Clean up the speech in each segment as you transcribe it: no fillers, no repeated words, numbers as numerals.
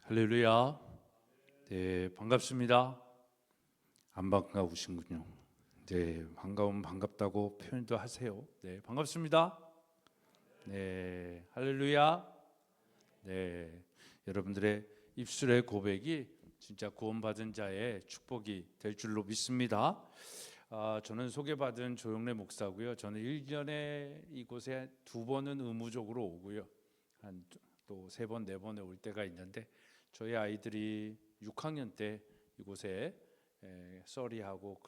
할렐루야. 네, 반갑습니다. 안 반가우신군요. 네, 반가우면 반갑다고 표현도 하세요. 네, 반갑습니다. 네, 할렐루야. 네, 여러분들의 입술의 고백이 진짜 구원받은 자의 축복이 될 줄로 믿습니다. 저는 소개받은 조영래 목사고요. 저는 1년에 이곳에 2번은 의무적으로 오고요. 한 또 3번, 4번에 올 때가 있는데 저희 아이들이 6학년 때 이곳에 써리하고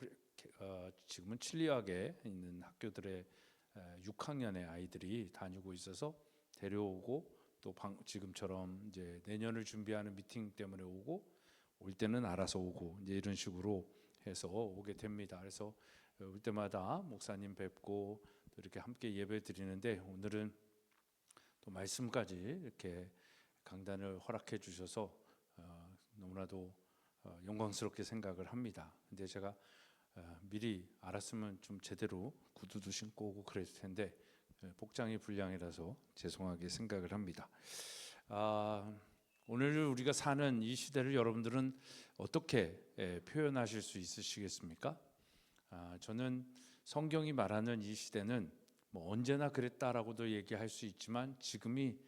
지금은 칠리학에 있는 학교들의 6학년의 아이들이 다니고 있어서 데려오고 또 지금처럼 이제 내년을 준비하는 미팅 때문에 오고 올 때는 알아서 오고 이제 이런 식으로 해서 오게 됩니다. 그래서 올 때마다 목사님 뵙고 또 이렇게 함께 예배 드리는데 오늘은 또 말씀까지 이렇게 강단을 허락해 주셔서 너무나도 영광스럽게 생각을 합니다. 근데 제가 미리 알았으면 좀 제대로 구두도 신고 오고 그랬을 텐데 복장이 불량이라서 죄송하게 생각을 합니다. 오늘 우리가 사는 이 시대를 여러분들은 어떻게 표현하실 수 있으시겠습니까? 저는 성경이 말하는 이 시대는 뭐 언제나 그랬다라고도 얘기할 수 있지만 지금이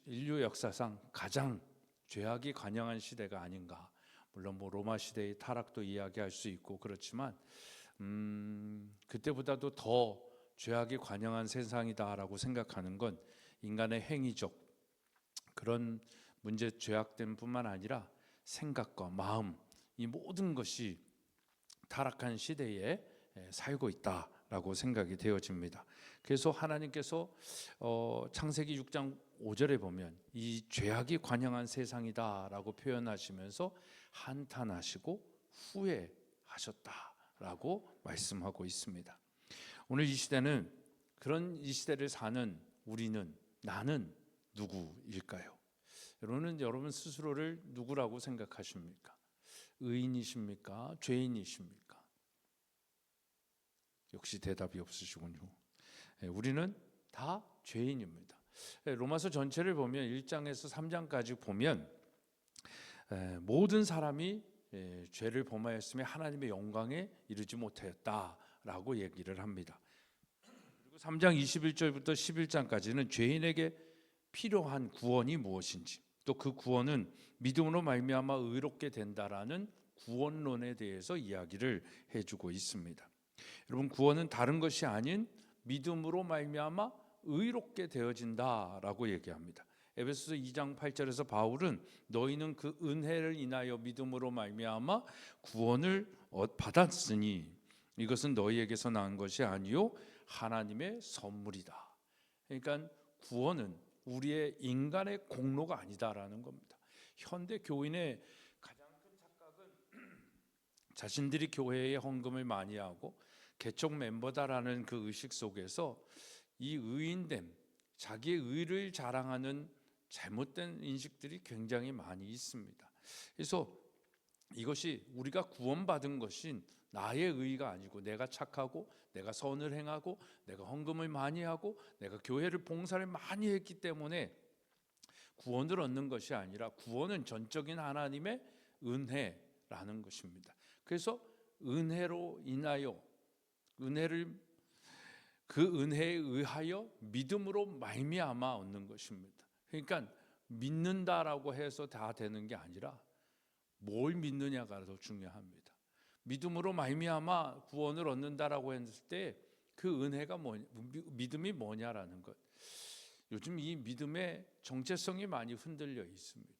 인류 역사상 가장 죄악이 관영한 시대가 아닌가. 물론 뭐 로마 시대의 타락도 이야기할 수 있고 그렇지만 그때보다도 더 죄악이 관영한 세상이다라고 생각하는 건 인간의 행위적 그런 문제 죄악됨 뿐만 아니라 생각과 마음 이 모든 것이 타락한 시대에 살고 있다라고 생각이 되어집니다. 그래서 하나님께서 창세기 6장 5절에 보면 이 죄악이 관영한 세상이다라고 표현하시면서 한탄하시고 후회하셨다라고 말씀하고 있습니다. 오늘 이 시대는 그런 이 시대를 사는 우리는 나는 누구일까요? 여러분 스스로를 누구라고 생각하십니까? 의인이십니까? 죄인이십니까? 역시 대답이 없으시군요. 우리는 다 죄인입니다. 로마서 전체를 보면 1장에서 3장까지 보면 모든 사람이 죄를 범하였으며 하나님의 영광에 이르지 못하였다라고 얘기를 합니다. 그리고 3장 21절부터 11장까지는 죄인에게 필요한 구원이 무엇인지 또 그 구원은 믿음으로 말미암아 의롭게 된다라는 구원론에 대해서 이야기를 해주고 있습니다. 여러분 구원은 다른 것이 아닌 믿음으로 말미암아 의롭게 되어진다라고 얘기합니다. 에베소서 2장 8절에서 바울은 너희는 그 은혜를 인하여 믿음으로 말미암아 구원을 받았으니 이것은 너희에게서 난 것이 아니요 하나님의 선물이다. 그러니까 구원은 우리의 인간의 공로가 아니다라는 겁니다. 현대 교인의 가장 큰 착각은 자신들이 교회에 헌금을 많이 하고 개척 멤버다라는 그 의식 속에서 이 의인됨, 자기의 의를 자랑하는 잘못된 인식들이 굉장히 많이 있습니다. 그래서 이것이 우리가 구원받은 것인 나의 의가 아니고 내가 착하고 내가 선을 행하고 내가 헌금을 많이 하고 내가 교회를 봉사를 많이 했기 때문에 구원을 얻는 것이 아니라 구원은 전적인 하나님의 은혜라는 것입니다. 그래서 은혜로 인하여 그 은혜에 의하여 믿음으로 말미암아 얻는 것입니다. 그러니까 믿는다라고 해서 다 되는 게 아니라 뭘 믿느냐가 더 중요합니다. 믿음으로 말미암아 구원을 얻는다라고 했을 때 그 은혜가 믿음이 뭐냐라는 것. 요즘 이 믿음의 정체성이 많이 흔들려 있습니다.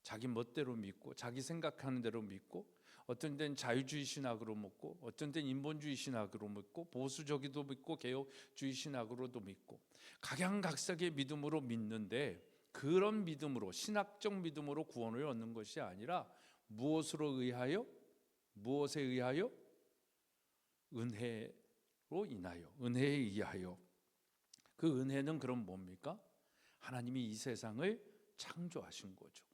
자기 멋대로 믿고 자기 생각하는 대로 믿고 어떤 데는 자유주의 신학으로 믿고 어떤 데는 인본주의 신학으로 믿고 보수적이도 믿고 개혁주의 신학으로도 믿고 각양각색의 믿음으로 믿는데 그런 믿음으로 신학적 믿음으로 구원을 얻는 것이 아니라 무엇으로 의하여? 무엇에 의하여? 은혜로 인하여, 은혜에 의하여. 그 은혜는 그럼 뭡니까? 하나님이 이 세상을 창조하신 거죠.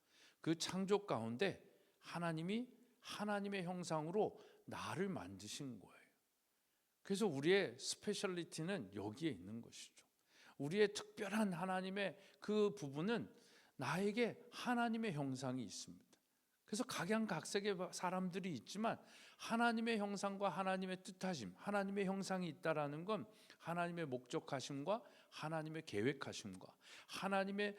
그 창조 가운데 하나님이 하나님의 형상으로 나를 만드신 거예요. 그래서 우리의 스페셜리티는 여기에 있는 것이죠. 우리의 특별한 하나님의 그 부분은 나에게 하나님의 형상이 있습니다. 그래서 각양각색의 사람들이 있지만 하나님의 형상과 하나님의 뜻하심, 하나님의 형상이 있다라는 건 하나님의 목적하심과 하나님의 계획하심과 하나님의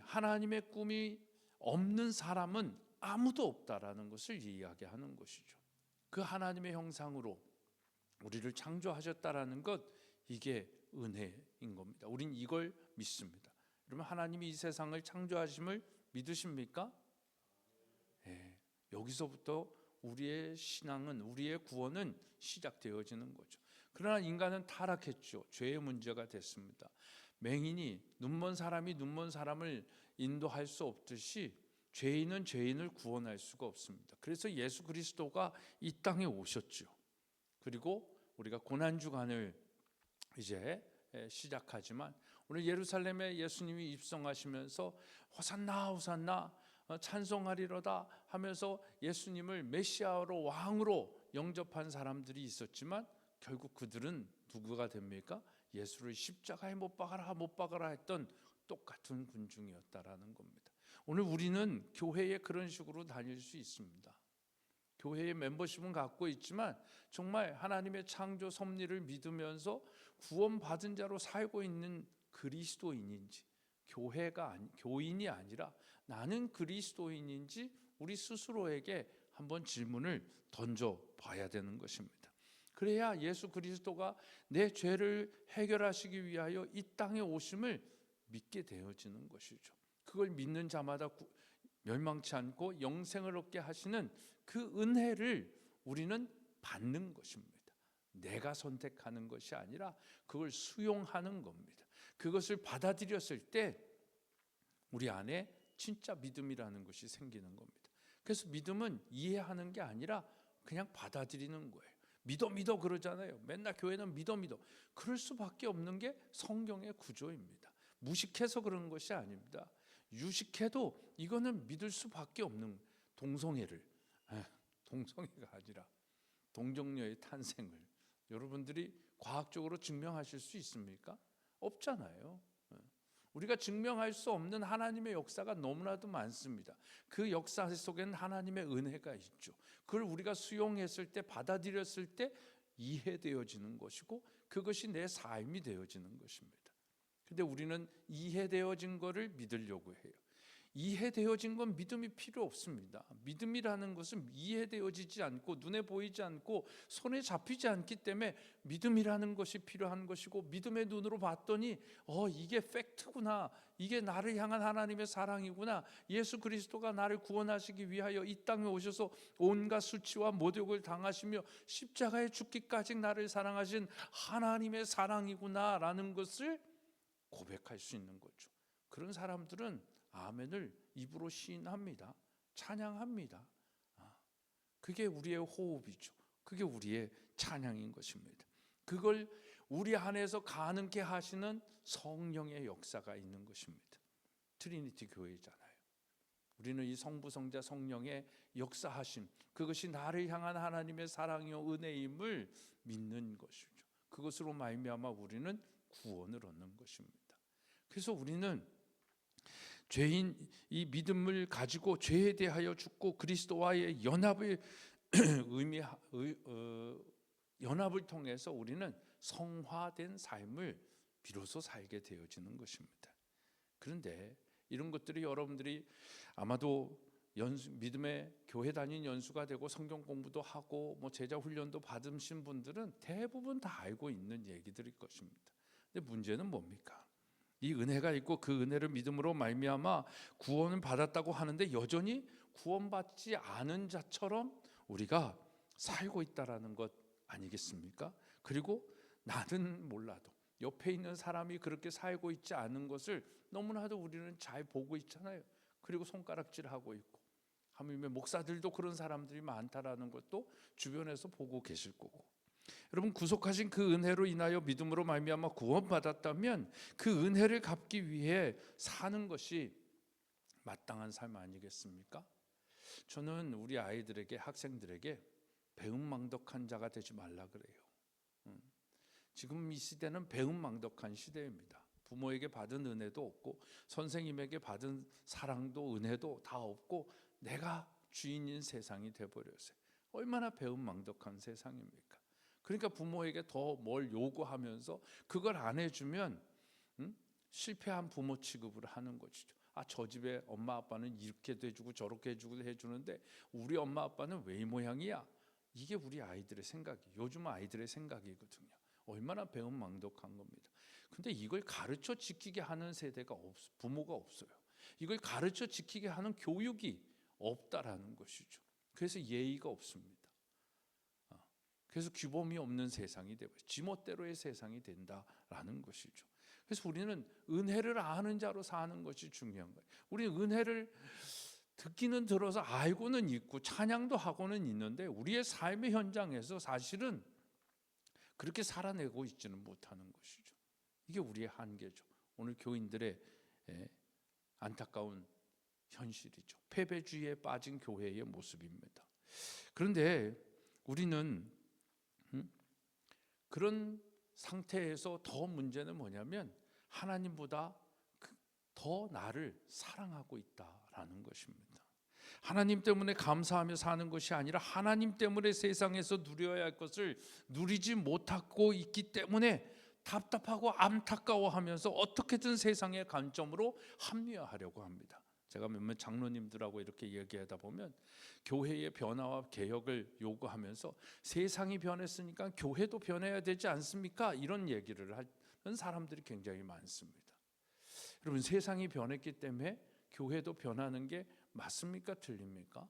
하나님의 꿈이 없는 사람은 아무도 없다라는 것을 이야기하는 것이죠. 그 하나님의 형상으로 우리를 창조하셨다라는 것, 이게 은혜인 겁니다. 우린 이걸 믿습니다. 여러분, 하나님이 이 세상을 창조하심을 믿으십니까? 네, 여기서부터 우리의 신앙은, 우리의 구원은 시작되어지는 거죠. 그러나 인간은 타락했죠. 죄의 문제가 됐습니다. 맹인이, 눈먼 사람이 눈먼 사람을 인도할 수 없듯이 죄인은 죄인을 구원할 수가 없습니다. 그래서 예수 그리스도가 이 땅에 오셨죠. 그리고 우리가 고난주간을 이제 시작하지만 오늘 예루살렘에 예수님이 입성하시면서 호산나 호산나 찬송하리로다 하면서 예수님을 메시아로, 왕으로 영접한 사람들이 있었지만 결국 그들은 누구가 됩니까? 예수를 십자가에 못 박아라 했던 똑같은 군중이었다라는 겁니다. 오늘 우리는 교회에 그런 식으로 다닐 수 있습니다. 교회의 멤버십은 갖고 있지만 정말 하나님의 창조 섭리를 믿으면서 구원받은 자로 살고 있는 그리스도인인지, 교인이 아니라 나는 그리스도인인지 우리 스스로에게 한번 질문을 던져봐야 되는 것입니다. 그래야 예수 그리스도가 내 죄를 해결하시기 위하여 이 땅에 오심을 믿게 되어지는 것이죠. 그걸 믿는 자마다 멸망치 않고 영생을 얻게 하시는 그 은혜를 우리는 받는 것입니다. 내가 선택하는 것이 아니라 그걸 수용하는 겁니다. 그것을 받아들였을 때 우리 안에 진짜 믿음이라는 것이 생기는 겁니다. 그래서 믿음은 이해하는 게 아니라 그냥 받아들이는 거예요. 믿어 그러잖아요. 맨날 교회는 믿어. 그럴 수밖에 없는 게 성경의 구조입니다. 무식해서 그런 것이 아닙니다. 유식해도 이거는 믿을 수밖에 없는, 동성애가 아니라 동정녀의 탄생을 여러분들이 과학적으로 증명하실 수 있습니까? 없잖아요. 우리가 증명할 수 없는 하나님의 역사가 너무나도 많습니다. 그 역사 속에는 하나님의 은혜가 있죠. 그걸 우리가 수용했을 때, 받아들였을 때 이해되어지는 것이고 그것이 내 삶이 되어지는 것입니다. 근데 우리는 이해되어진 거를 믿으려고 해요. 이해되어진 건 믿음이 필요 없습니다. 믿음이라는 것은 이해되어지지 않고 눈에 보이지 않고 손에 잡히지 않기 때문에 믿음이라는 것이 필요한 것이고, 믿음의 눈으로 봤더니 이게 팩트구나, 이게 나를 향한 하나님의 사랑이구나, 예수 그리스도가 나를 구원하시기 위하여 이 땅에 오셔서 온갖 수치와 모욕을 당하시며 십자가에 죽기까지 나를 사랑하신 하나님의 사랑이구나 라는 것을 고백할 수 있는 거죠. 그런 사람들은 아멘을 입으로 시인합니다. 찬양합니다. 그게 우리의 호흡이죠. 그게 우리의 찬양인 것입니다. 그걸 우리 안에서 가능케 하시는 성령의 역사가 있는 것입니다. 트리니티 교회잖아요. 우리는 이 성부, 성자, 성령의 역사하심, 그것이 나를 향한 하나님의 사랑이요 은혜임을 믿는 것이죠. 그것으로 말미암아 우리는 구원을 얻는 것입니다. 그래서 우리는 죄인 이 믿음을 가지고 죄에 대하여 죽고 그리스도와의 연합을 연합을 통해서 우리는 성화된 삶을 비로소 살게 되어지는 것입니다. 그런데 이런 것들이 여러분들이 아마도 믿음의 교회 다닌 연수가 되고 성경 공부도 하고 제자 훈련도 받으신 분들은 대부분 다 알고 있는 얘기들일 것입니다. 근데 문제는 뭡니까? 이 은혜가 있고 그 은혜를 믿음으로 말미암아 구원을 받았다고 하는데 여전히 구원받지 않은 자처럼 우리가 살고 있다라는 것 아니겠습니까? 그리고 나는 몰라도 옆에 있는 사람이 그렇게 살고 있지 않은 것을 너무나도 우리는 잘 보고 있잖아요. 그리고 손가락질하고 있고, 하물며 목사들도 그런 사람들이 많다라는 것도 주변에서 보고 계실 거고. 여러분, 구속하신 그 은혜로 인하여 믿음으로 말미암아 구원받았다면 그 은혜를 갚기 위해 사는 것이 마땅한 삶 아니겠습니까? 저는 우리 아이들에게, 학생들에게 배은망덕한 자가 되지 말라 그래요. 지금 이 시대는 배은망덕한 시대입니다. 부모에게 받은 은혜도 없고 선생님에게 받은 사랑도 은혜도 다 없고 내가 주인인 세상이 돼버렸어요. 얼마나 배은망덕한 세상입니까? 그러니까 부모에게 더 뭘 요구하면서 그걸 안 해주면 실패한 부모 취급을 하는 것이죠. 저 집에 엄마 아빠는 이렇게도 해주고 저렇게 해주고 해주는데 우리 엄마 아빠는 왜 이 모양이야? 이게 우리 아이들의 생각이, 요즘 아이들의 생각이거든요. 얼마나 배은망덕한 겁니다. 근데 이걸 가르쳐 지키게 하는 세대가 부모가 없어요. 이걸 가르쳐 지키게 하는 교육이 없다라는 것이죠. 그래서 예의가 없습니다. 그래서 규범이 없는 세상이 되고 지멋대로의 세상이 된다라는 것이죠. 그래서 우리는 은혜를 아는 자로 사는 것이 중요한 거예요. 우리는 은혜를 듣기는 들어서 알고는 있고 찬양도 하고는 있는데 우리의 삶의 현장에서 사실은 그렇게 살아내고 있지는 못하는 것이죠. 이게 우리의 한계죠. 오늘 교인들의 안타까운 현실이죠. 패배주의에 빠진 교회의 모습입니다. 그런데 우리는 그런 상태에서 더 문제는 뭐냐면 하나님보다 더 나를 사랑하고 있다라는 것입니다. 하나님 때문에 감사하며 사는 것이 아니라 하나님 때문에 세상에서 누려야 할 것을 누리지 못하고 있기 때문에 답답하고 안타까워하면서 어떻게든 세상의 관점으로 합리화하려고 합니다. 제가 몇몇 장로님들하고 이렇게 얘기하다 보면 교회의 변화와 개혁을 요구하면서 세상이 변했으니까 교회도 변해야 되지 않습니까? 이런 얘기를 하는 사람들이 굉장히 많습니다. 여러분, 세상이 변했기 때문에 교회도 변하는 게 맞습니까? 틀립니까?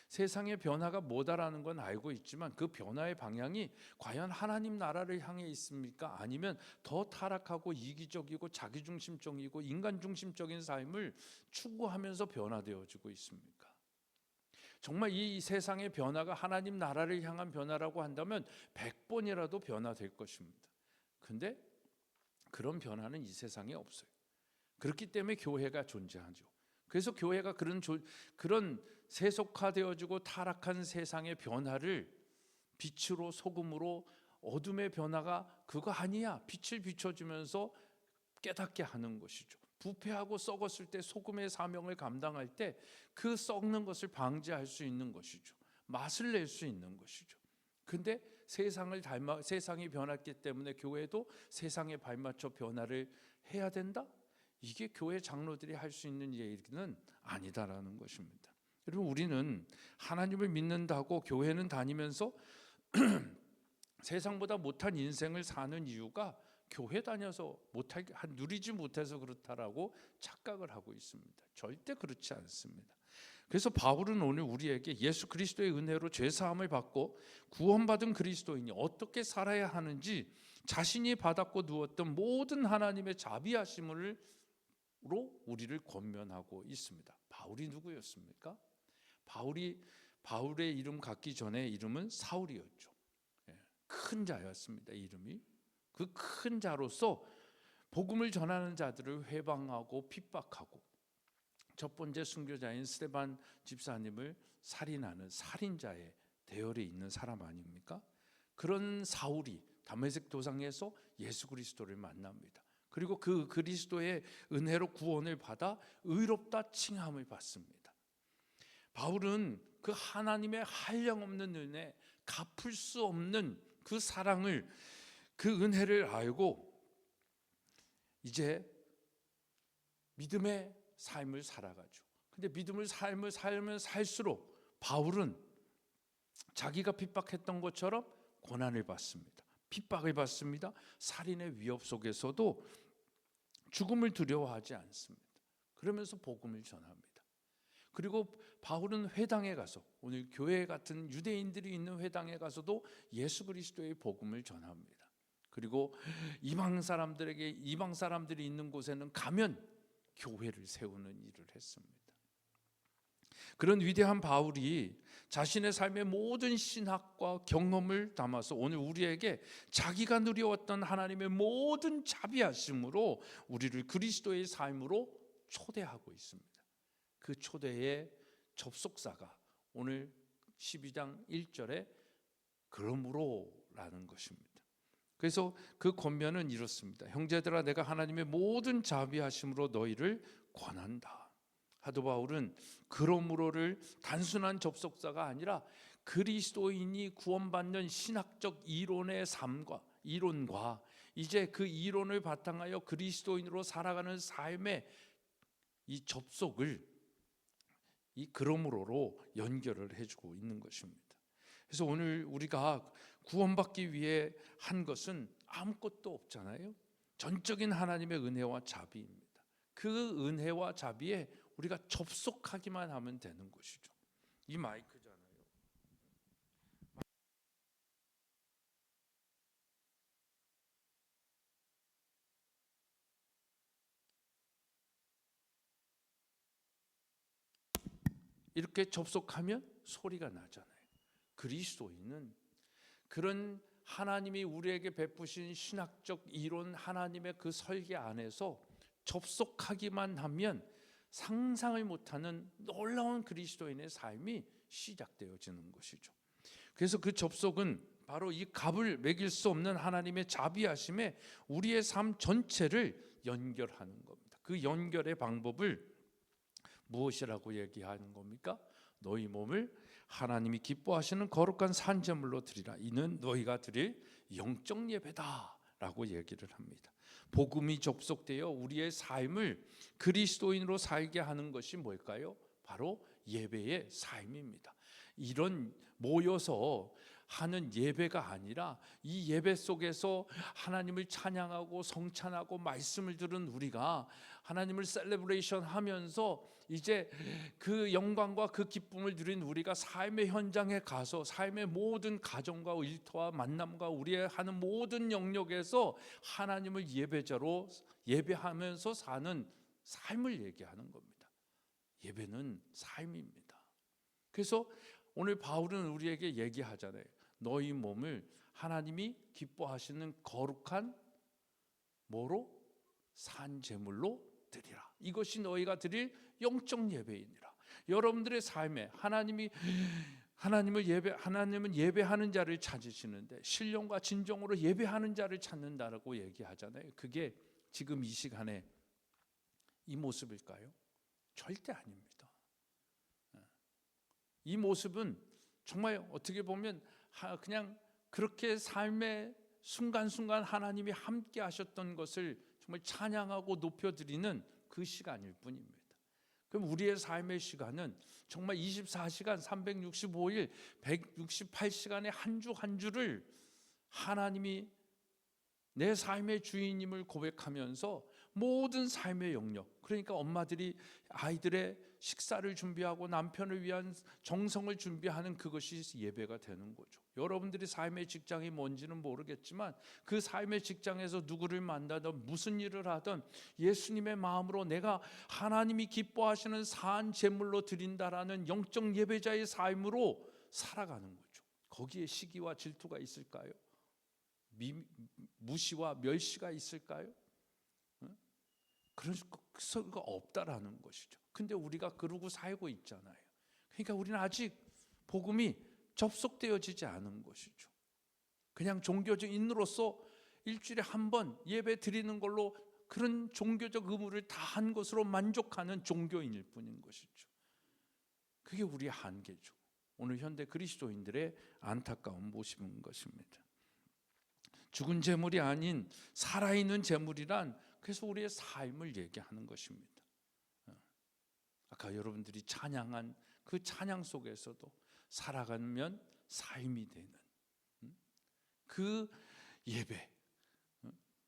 세상의 변화가 뭐다라는 건 알고 있지만 그 변화의 방향이 과연 하나님 나라를 향해 있습니까? 아니면 더 타락하고 이기적이고 자기중심적이고 인간중심적인 삶을 추구하면서 변화되어지고 있습니까? 정말 이 세상의 변화가 하나님 나라를 향한 변화라고 한다면 100번이라도 변화될 것입니다. 근데 그런 변화는 이 세상에 없어요. 그렇기 때문에 교회가 존재하죠. 그래서 교회가 그런 세속화되어지고 타락한 세상의 변화를 빛으로 소금으로 어둠의 변화가 그거 아니야, 빛을 비춰주면서 깨닫게 하는 것이죠. 부패하고 썩었을 때 소금의 사명을 감당할 때 그 썩는 것을 방지할 수 있는 것이죠. 맛을 낼 수 있는 것이죠. 근데 세상이 변했기 때문에 교회도 세상에 발맞춰 변화를 해야 된다? 이게 교회 장로들이 할 수 있는 얘기는 아니다라는 것입니다. 여러분, 우리는 하나님을 믿는다고 교회는 다니면서 세상보다 못한 인생을 사는 이유가 교회 다녀서 누리지 못해서 그렇다라고 착각을 하고 있습니다. 절대 그렇지 않습니다. 그래서 바울은 오늘 우리에게 예수 그리스도의 은혜로 죄사함을 받고 구원받은 그리스도인이 어떻게 살아야 하는지 자신이 받았고 누웠던 모든 하나님의 자비하심으로 우리를 권면하고 있습니다. 바울이 누구였습니까? 바울의 이름 갖기 전에 이름은 사울이었죠. 큰 자였습니다. 이름이. 그 큰 자로서 복음을 전하는 자들을 회방하고 핍박하고 첫 번째 순교자인 스데반 집사님을 살인하는 살인자의 대열에 있는 사람 아닙니까? 그런 사울이 다메섹 도상에서 예수 그리스도를 만납니다. 그리고 그 그리스도의 은혜로 구원을 받아 의롭다 칭함을 받습니다. 바울은 그 하나님의 한량없는 은혜, 갚을 수 없는 그 사랑을, 그 은혜를 알고 이제 믿음의 삶을 살아가죠. 근데 믿음의 삶을 살면 살수록 바울은 자기가 핍박했던 것처럼 고난을 받습니다. 핍박을 받습니다. 살인의 위협 속에서도 죽음을 두려워하지 않습니다. 그러면서 복음을 전합니다. 그리고 바울은 회당에 가서, 오늘 교회 같은 유대인들이 있는 회당에 가서도 예수 그리스도의 복음을 전합니다. 그리고 이방 사람들이 있는 곳에는 가면 교회를 세우는 일을 했습니다. 그런 위대한 바울이 자신의 삶의 모든 신학과 경험을 담아서 오늘 우리에게 자기가 누려왔던 하나님의 모든 자비하심으로 우리를 그리스도의 삶으로 초대하고 있습니다. 그 초대의 접속사가 오늘 12장 1절에 그러므로라는 것입니다. 그래서 그 권면은 이렇습니다. 형제들아, 내가 하나님의 모든 자비하심으로 너희를 권한다. 사도 바울은 그러므로를 단순한 접속사가 아니라 그리스도인이 구원받는 신학적 이론과 이제 그 이론을 바탕하여 그리스도인으로 살아가는 삶의 이 접속을 이 그러므로로 연결을 해주고 있는 것입니다. 그래서 오늘 우리가 구원받기 위해 한 것은 아무것도 없잖아요. 전적인 하나님의 은혜와 자비입니다. 그 은혜와 자비에 우리가 접속하기만 하면 되는 것이죠. 이 마이크잖아요. 이렇게 접속하면 소리가 나잖아요. 그리스도인은 그런 하나님이 우리에게 베푸신 신학적 이론, 하나님의 그 설계 안에서 접속하기만 하면 상상을 못하는 놀라운 그리스도인의 삶이 시작되어지는 것이죠. 그래서 그 접속은 바로 이 값을 매길 수 없는 하나님의 자비하심에 우리의 삶 전체를 연결하는 겁니다. 그 연결의 방법을 무엇이라고 얘기하는 겁니까? 너희 몸을 하나님이 기뻐하시는 거룩한 산제물로 드리라. 이는 너희가 드릴 영적 예배다라고 얘기를 합니다. 복음이 접속되어 우리의 삶을 그리스도인으로 살게 하는 것이 뭘까요? 바로 예배의 삶입니다. 이런 모여서 하는 예배가 아니라 이 예배 속에서 하나님을 찬양하고 성찬하고 말씀을 들은 우리가 하나님을 셀레브레이션 하면서 이제 그 영광과 그 기쁨을 누린 우리가 삶의 현장에 가서 삶의 모든 가정과 일터와 만남과 우리의 하는 모든 영역에서 하나님을 예배자로 예배하면서 사는 삶을 얘기하는 겁니다. 예배는 삶입니다. 그래서 오늘 바울은 우리에게 얘기하잖아요. 너희 몸을 하나님이 기뻐하시는 거룩한 뭐로? 산 제물로 드리라. 이것이 너희가 드릴 영적 예배이니라. 여러분들의 삶에 하나님은 예배하는 자를 찾으시는데 신령과 진정으로 예배하는 자를 찾는다라고 얘기하잖아요. 그게 지금 이 시간에 이 모습일까요? 절대 아닙니다. 이 모습은 정말 어떻게 보면 그냥 그렇게 삶의 순간순간 하나님이 함께 하셨던 것을 정말 찬양하고 높여드리는 그 시간일 뿐입니다. 그럼 우리의 삶의 시간은 정말 24시간 365일 168시간의 한 주 한 주를 하나님이 내 삶의 주인임을 고백하면서 모든 삶의 영역, 그러니까 엄마들이 아이들의 식사를 준비하고 남편을 위한 정성을 준비하는 그것이 예배가 되는 거죠. 여러분들이 삶의 직장이 뭔지는 모르겠지만 그 삶의 직장에서 누구를 만나든 무슨 일을 하든 예수님의 마음으로 내가 하나님이 기뻐하시는 산 제물로 드린다라는 영적 예배자의 삶으로 살아가는 거죠. 거기에 시기와 질투가 있을까요? 무시와 멸시가 있을까요? 그럴 수가 없다라는 것이죠. 근데 우리가 그러고 살고 있잖아요. 그러니까 우리는 아직 복음이 접속되어지지 않은 것이죠. 그냥 종교적인으로서 일주일에 한 번 예배 드리는 걸로 그런 종교적 의무를 다 한 것으로 만족하는 종교인일 뿐인 것이죠. 그게 우리의 한계죠. 오늘 현대 그리스도인들의 안타까운 모습인 것입니다. 죽은 재물이 아닌 살아있는 재물이란 그래서 우리의 삶을 얘기하는 것입니다. 아까 여러분들이 찬양한 그 찬양 속에서도 살아가면 삶이 되는 그 예배,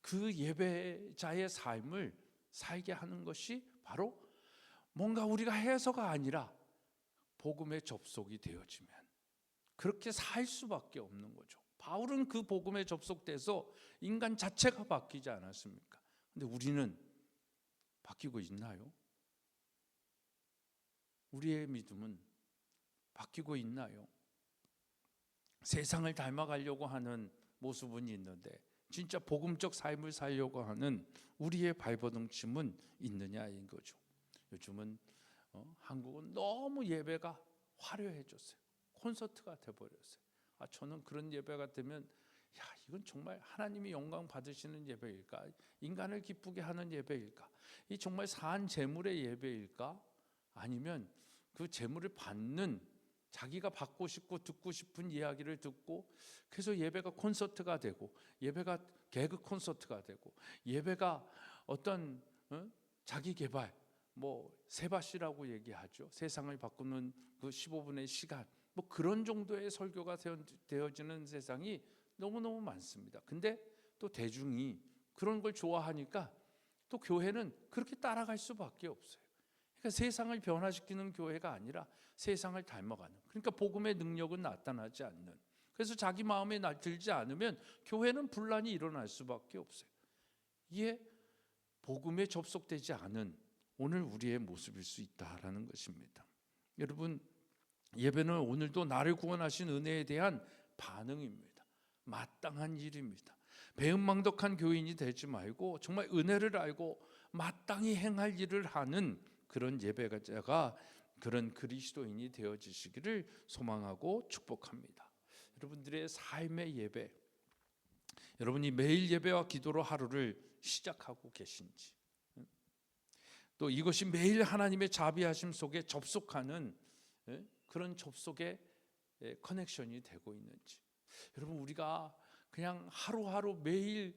그 예배자의 삶을 살게 하는 것이 바로 뭔가 우리가 해서가 아니라 복음에 접속이 되어지면 그렇게 살 수밖에 없는 거죠. 바울은 그 복음에 접속돼서 인간 자체가 바뀌지 않았습니까? 근데 우리는 바뀌고 있나요? 우리의 믿음은 바뀌고 있나요? 세상을 닮아가려고 하는 모습은 있는데 진짜 복음적 삶을 살려고 하는 우리의 발버둥침은 있느냐인 거죠. 요즘은 한국은 너무 예배가 화려해졌어요. 콘서트가 돼버렸어요. 저는 그런 예배가 되면 야, 이건 정말 하나님이 영광 받으시는 예배일까? 인간을 기쁘게 하는 예배일까? 이 정말 산 제물의 예배일까? 아니면 그 제물을 받는 자기가 받고 싶고 듣고 싶은 이야기를 듣고 그래서 예배가 콘서트가 되고 예배가 개그 콘서트가 되고 예배가 어떤 자기 개발 뭐 세바시라고 얘기하죠. 세상을 바꾸는 그 15분의 시간 뭐 그런 정도의 설교가 되어지는 세상이 너무너무 많습니다. 근데 또 대중이 그런 걸 좋아하니까 또 교회는 그렇게 따라갈 수밖에 없어요. 그러니까 세상을 변화시키는 교회가 아니라 세상을 닮아가는, 그러니까 복음의 능력은 나타나지 않는, 그래서 자기 마음에 들지 않으면 교회는 분란이 일어날 수밖에 없어요. 이게 복음에 접속되지 않은 오늘 우리의 모습일 수 있다라는 것입니다. 여러분, 예배는 오늘도 나를 구원하신 은혜에 대한 반응입니다. 마땅한 일입니다. 배은망덕한 교인이 되지 말고 정말 은혜를 알고 마땅히 행할 일을 하는 그런 예배자가, 그런 그리스도인이 되어지시기를 소망하고 축복합니다. 여러분들의 삶의 예배, 여러분이 매일 예배와 기도로 하루를 시작하고 계신지, 또 이것이 매일 하나님의 자비하심 속에 접속하는 그런 접속의 커넥션이 되고 있는지. 여러분, 우리가 그냥 하루하루 매일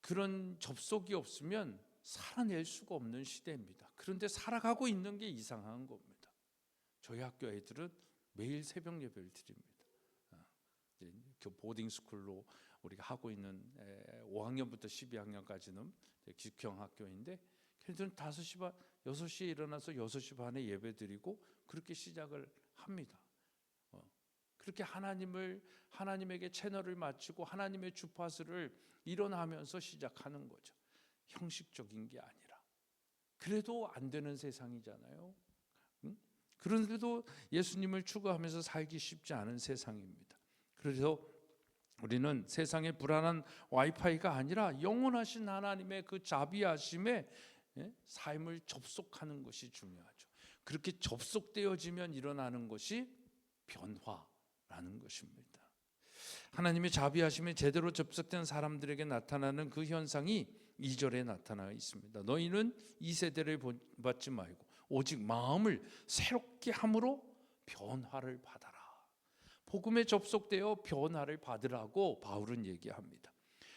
그런 접속이 없으면 살아낼 수가 없는 시대입니다. 그런데 살아가고 있는 게 이상한 겁니다. 저희 학교 애들은 매일 새벽 예배를 드립니다. 보딩스쿨로 우리가 하고 있는 5학년부터 12학년까지는 직형 학교인데, 걔들은 5시 반, 6시에 일어나서 6시 반에 예배 드리고 그렇게 시작을 합니다. 그렇게 하나님에게 채널을 맞추고 하나님의 주파수를 일어나면서 시작하는 거죠. 형식적인 게 아니라. 그래도 안 되는 세상이잖아요. 그런데도 예수님을 추구하면서 살기 쉽지 않은 세상입니다. 그래서 우리는 세상의 불안한 와이파이가 아니라 영원하신 하나님의 그 자비하심에 삶을 접속하는 것이 중요하죠. 그렇게 접속되어지면 일어나는 것이 변화라는 것입니다. 하나님의 자비하심에 제대로 접속된 사람들에게 나타나는 그 현상이 2절에 나타나 있습니다. 너희는 이 세대를 받지 말고 오직 마음을 새롭게 함으로 변화를 받아라. 복음에 접속되어 변화를 받으라고 바울은 얘기합니다.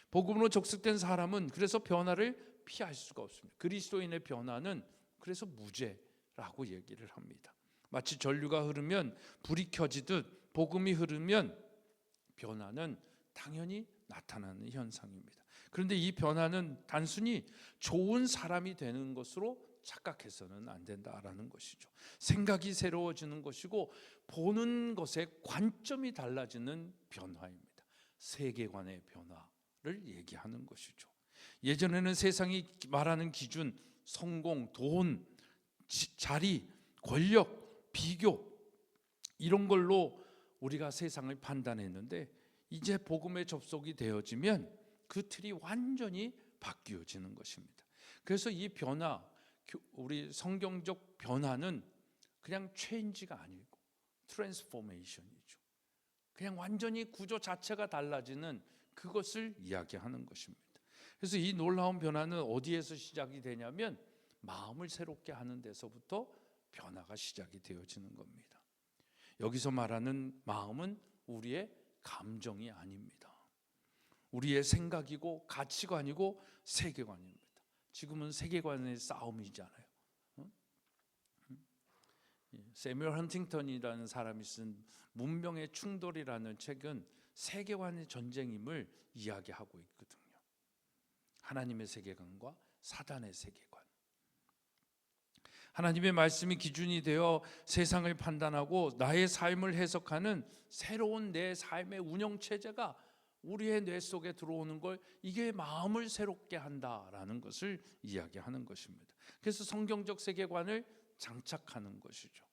복음으로 접속된 사람은 그래서 변화를 피할 수가 없습니다. 그리스도인의 변화는 그래서 무죄라고 얘기를 합니다. 마치 전류가 흐르면 불이 켜지듯 복음이 흐르면 변화는 당연히 나타나는 현상입니다. 그런데 이 변화는 단순히 좋은 사람이 되는 것으로 착각해서는 안 된다라는 것이죠. 생각이 새로워지는 것이고 보는 것의 관점이 달라지는 변화입니다. 세계관의 변화를 얘기하는 것이죠. 예전에는 세상이 말하는 기준, 성공, 돈, 자리, 권력, 비교 이런 걸로 우리가 세상을 판단했는데 이제 복음에 접속이 되어지면 그 틀이 완전히 바뀌어지는 것입니다. 그래서 이 변화, 우리 성경적 변화는 그냥 체인지가 아니고 트랜스포메이션이죠. 그냥 완전히 구조 자체가 달라지는 그것을 이야기하는 것입니다. 그래서 이 놀라운 변화는 어디에서 시작이 되냐면 마음을 새롭게 하는 데서부터 변화가 시작이 되어지는 겁니다. 여기서 말하는 마음은 우리의 감정이 아닙니다. 우리의 생각이고 가치관이고 세계관입니다. 지금은 세계관의 싸움이잖아요. 세뮤얼 헌팅턴이라는 사람이 쓴 문명의 충돌이라는 책은 세계관의 전쟁임을 이야기하고 있거든요. 하나님의 세계관과 사단의 세계관. 하나님의 말씀이 기준이 되어 세상을 판단하고 나의 삶을 해석하는 새로운 내 삶의 운영체제가 우리의 뇌 속에 들어오는 걸, 이게 마음을 새롭게 한다라는 것을 이야기하는 것입니다. 그래서 성경적 세계관을 장착하는 것이죠.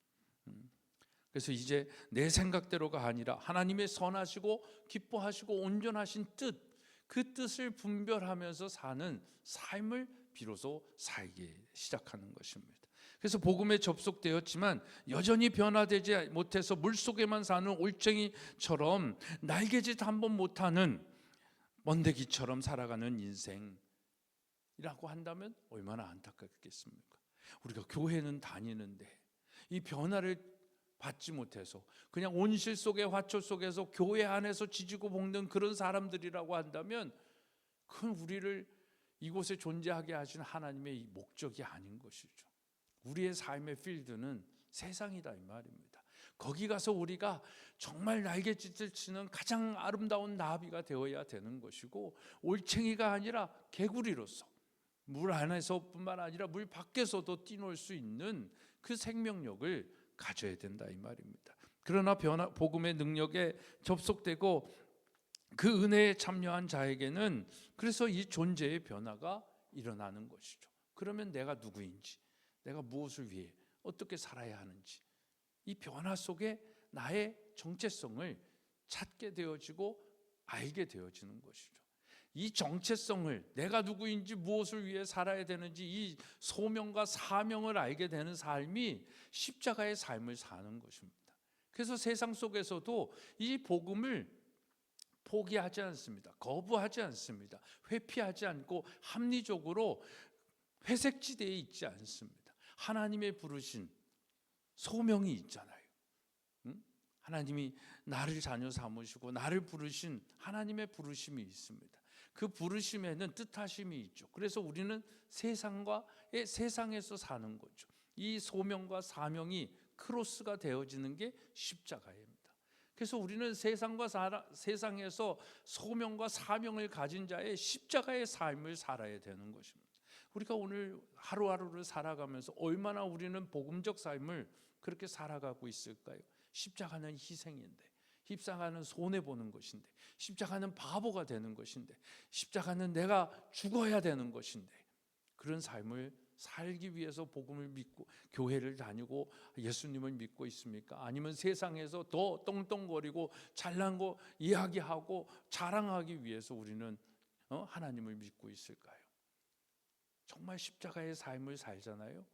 그래서 이제 내 생각대로가 아니라 하나님의 선하시고 기뻐하시고 온전하신 뜻, 그 뜻을 분별하면서 사는 삶을 비로소 살기 시작하는 것입니다. 그래서 복음에 접속되었지만 여전히 변화되지 못해서 물속에만 사는 올챙이처럼 날개짓 한번 못하는 먼데기처럼 살아가는 인생이라고 한다면 얼마나 안타깝겠습니까? 우리가 교회는 다니는데 이 변화를 받지 못해서 그냥 온실 속의 화초 속에서 교회 안에서 지지고 볶는 그런 사람들이라고 한다면 그건 우리를 이곳에 존재하게 하신 하나님의 목적이 아닌 것이죠. 우리의 삶의 필드는 세상이다 이 말입니다. 거기 가서 우리가 정말 날갯짓을 치는 가장 아름다운 나비가 되어야 되는 것이고, 올챙이가 아니라 개구리로서 물 안에서뿐만 아니라 물 밖에서도 뛰놀 수 있는 그 생명력을 가져야 된다 이 말입니다. 그러나 복음의 능력에 접속되고 그 은혜에 참여한 자에게는 그래서 이 존재의 변화가 일어나는 것이죠. 그러면 내가 누구인지, 내가 무엇을 위해 어떻게 살아야 하는지, 이 변화 속에 나의 정체성을 찾게 되어지고 알게 되어지는 것이죠. 이 정체성을, 내가 누구인지 무엇을 위해 살아야 되는지, 이 소명과 사명을 알게 되는 삶이 십자가의 삶을 사는 것입니다. 그래서 세상 속에서도 이 복음을 포기하지 않습니다. 거부하지 않습니다. 회피하지 않고 합리적으로 회색지대에 있지 않습니다. 하나님의 부르신 소명이 있잖아요. 하나님이 나를 자녀 삼으시고 나를 부르신 하나님의 부르심이 있습니다. 그 부르심에는 뜻하심이 있죠. 그래서 우리는 세상에서 사는 거죠. 이 소명과 사명이 크로스가 되어지는 게 십자가입니다. 그래서 우리는 세상에서 소명과 사명을 가진 자의 십자가의 삶을 살아야 되는 것입니다. 우리가 오늘 하루하루를 살아가면서 얼마나 우리는 복음적 삶을 그렇게 살아가고 있을까요? 십자가는 희생인데, 십자가는 손해보는 것인데, 십자가는 바보가 되는 것인데, 십자가는 내가 죽어야 되는 것인데, 그런 삶을 살기 위해서 복음을 믿고 교회를 다니고 예수님을 믿고 있습니까? 아니면 세상에서 더 떵떵거리고 잘난 거 이야기하고 자랑하기 위해서 우리는 하나님을 믿고 있을까요? 정말 십자가의 삶을 살잖아요.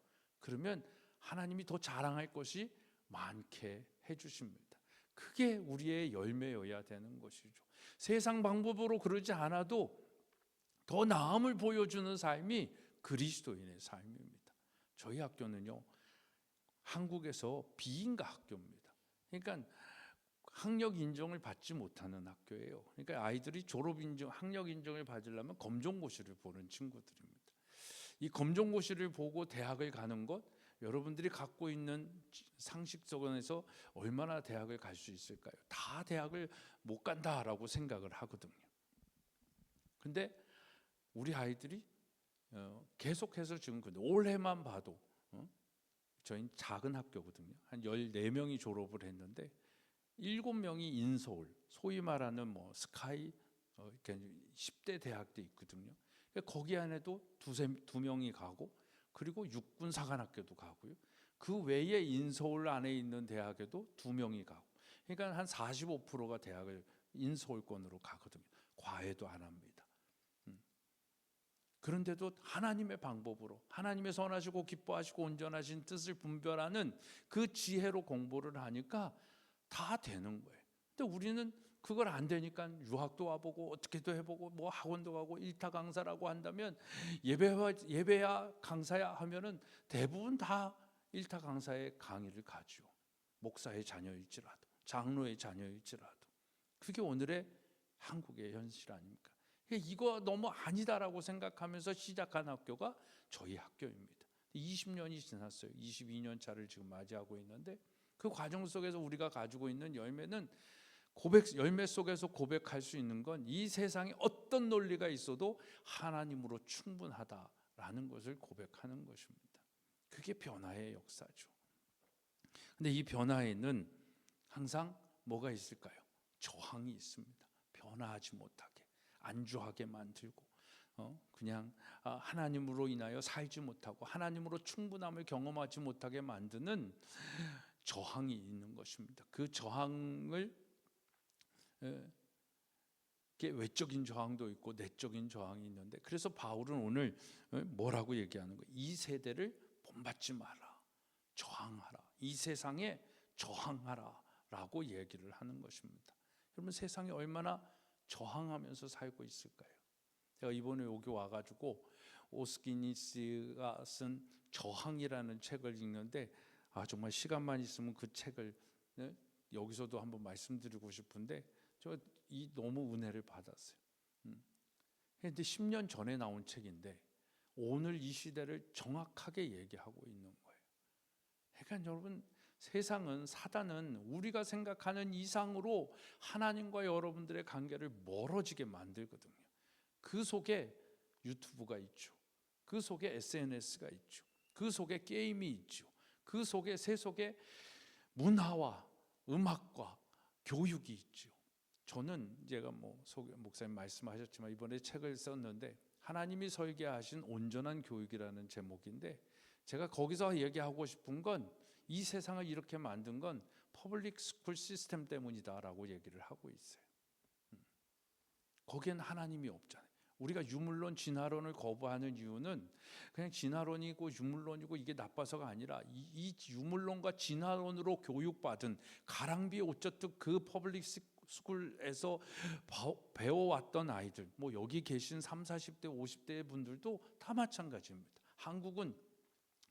그러면 하나님이 더 자랑할 것이 많게 해주십니다. 그게 우리의 열매여야 되는 것이죠. 세상 방법으로 그러지 않아도 더 나음을 보여주는 삶이 그리스도인의 삶입니다. 저희 학교는요, 한국에서 비인가 학교입니다. 그러니까 학력 인정을 받지 못하는 학교예요. 그러니까 아이들이 졸업 인정, 학력 인정을 받으려면 검정고시를 보는 친구들입니다. 이 검정고시를 보고 대학을 가는 것, 여러분들이 갖고 있는 상식선에서 얼마나 대학을 갈 수 있을까요? 다 대학을 못 간다라고 생각을 하거든요. 근데 우리 아이들이 계속해서 지금 올해만 봐도 저희는 작은 학교거든요. 한 14명이 졸업을 했는데 7명이 인서울, 소위 말하는 뭐 스카이 10대 대학도 있거든요. 거기 안에도 두 명이 가고, 그리고 육군 사관학교도 가고요. 그 외에 인서울 안에 있는 대학에도 2명이 가고, 그러니까 한 45%가 대학을 인서울권으로 가거든요. 과외도 안 합니다. 그런데도 하나님의 방법으로, 하나님의 선하시고 기뻐하시고 온전하신 뜻을 분별하는 그 지혜로 공부를 하니까 다 되는 거예요. 근데 우리는 그걸 안 되니까 유학도 와보고 어떻게도 해보고 뭐 학원도 가고 일타 강사라고 한다면 예배야 강사야 하면은 대부분 다 일타 강사의 강의를 가죠. 목사의 자녀일지라도, 장로의 자녀일지라도. 그게 오늘의 한국의 현실 아닙니까? 이거 너무 아니다라고 생각하면서 시작한 학교가 저희 학교입니다. 20년이 지났어요. 22년 차를 지금 맞이하고 있는데, 그 과정 속에서 우리가 가지고 있는 열매는 열매 속에서 고백할 수 있는 건 이 세상에 어떤 논리가 있어도 하나님으로 충분하다라는 것을 고백하는 것입니다. 그게 변화의 역사죠. 근데 이 변화에는 항상 뭐가 있을까요? 저항이 있습니다. 변화하지 못하게, 안주하게 만들고 그냥 하나님으로 인하여 살지 못하고 하나님으로 충분함을 경험하지 못하게 만드는 저항이 있는 것입니다. 그 저항을 외적인 저항도 있고 내적인 저항이 있는데, 그래서 바울은 오늘 뭐라고 얘기하는 거예요? 이 세대를 본받지 마라. 저항하라. 이 세상에 저항하라라고 얘기를 하는 것입니다. 여러분, 세상에 얼마나 저항하면서 살고 있을까요? 제가 이번에 여기 와가지고 오스키니스가 쓴 저항이라는 책을 읽는데 정말 시간만 있으면 그 책을 여기서도 한번 말씀드리고 싶은데 저 너무 은혜를 받았어요. 그런데 10년 전에 나온 책인데 오늘 이 시대를 정확하게 얘기하고 있는 거예요. 그러니까 여러분, 세상은, 사단은 우리가 생각하는 이상으로 하나님과 여러분들의 관계를 멀어지게 만들거든요. 그 속에 유튜브가 있죠. 그 속에 SNS가 있죠. 그 속에 게임이 있죠. 그 속에 세속에 문화와 음악과 교육이 있죠. 저는 제가 목사님 말씀하셨지만 이번에 책을 썼는데 하나님이 설계하신 온전한 교육이라는 제목인데, 제가 거기서 얘기하고 싶은 건 이 세상을 이렇게 만든 건 퍼블릭 스쿨 시스템 때문이다라고 얘기를 하고 있어요. 거기엔 하나님이 없잖아요. 우리가 유물론 진화론을 거부하는 이유는 그냥 진화론이고 유물론이고 이게 나빠서가 아니라 이 유물론과 진화론으로 교육받은 가랑비에 옷 젖듯 그 퍼블릭 스쿨에서 배워왔던 아이들, 여기 계신 30, 40대 50대 분들도 다 마찬가지입니다. 한국은